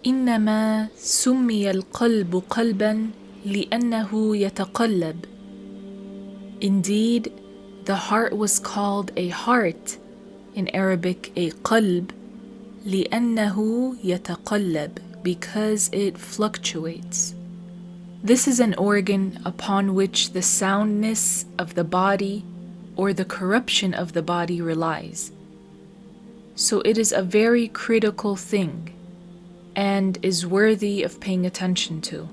إنما سمي القلب قلبا لأنه يتقلب. Indeed, the heart was called a heart, in Arabic a qalb, لأنه يتقلب, because it fluctuates. This is an organ upon which the soundness of the body or the corruption of the body relies. So it is a very critical thing and is worthy of paying attention to,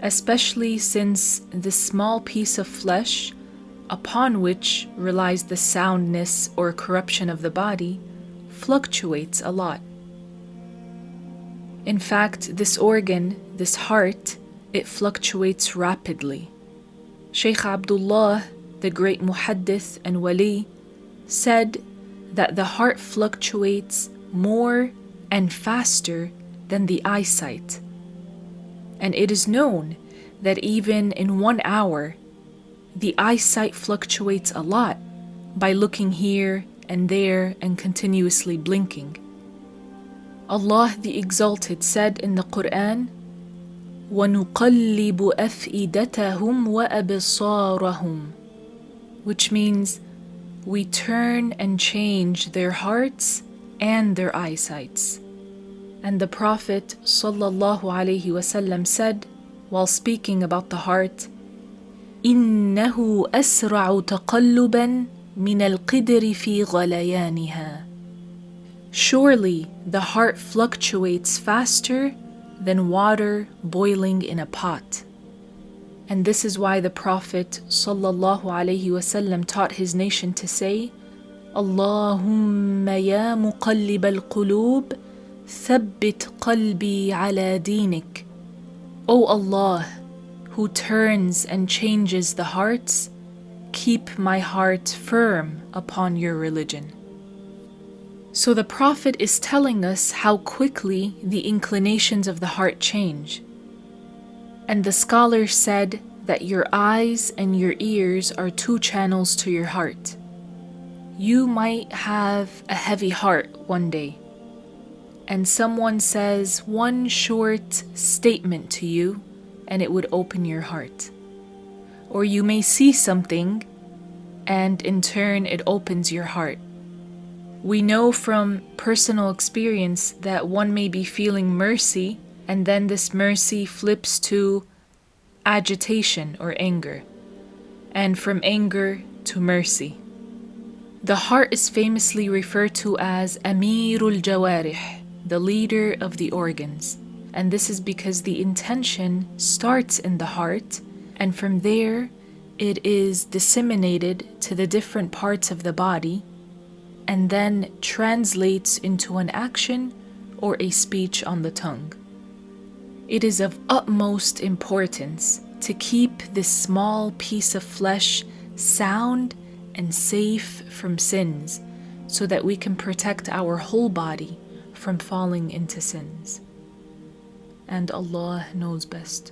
especially since the small piece of flesh upon which relies the soundness or corruption of the body fluctuates a lot. In fact, this organ, this heart, it fluctuates rapidly. Shaykh Abdullah, the great muhaddith and wali, said that the heart fluctuates more and faster than the eyesight. And it is known that even in 1 hour, the eyesight fluctuates a lot by looking here and there and continuously blinking. Allaah the Exalted said in the Qur'aan, وَنُقَلِّبُ أَفْئِدَتَهُمْ وَأَبْصَارَهُمْ, which means we turn and change their hearts and their eyesights. And the Prophet ﷺ said, while speaking about the heart, إِنَّهُ أَسْرَعُ تَقَلُّبًا مِنَ الْقِدْرِ فِي غَلَيَانِهَا. Surely the heart fluctuates faster than water boiling in a pot. And this is why the Prophet ﷺ taught his nation to say, Allaahumma ya Muqalliba-l-quloobi, thabbit qalbee ala deenik. O Allah, who turns and changes the hearts, keep my heart firm upon your religion. So the Prophet is telling us how quickly the inclinations of the heart change. And the scholars said that your eyes and your ears are 2 channels to your heart. You might have a heavy heart one day, and someone says one short statement to you, and it would open your heart. Or you may see something, and in turn it opens your heart. We know from personal experience that one may be feeling mercy, and then this mercy flips to agitation or anger, and from anger to mercy. The heart is famously referred to as Amirul Jawarih, the leader of the organs, and this is because the intention starts in the heart, and from there it is disseminated to the different parts of the body, and then translates into an action or a speech on the tongue. It is of utmost importance to keep this small piece of flesh sound and safe from sins, so that we can protect our whole body from falling into sins. And Allah knows best.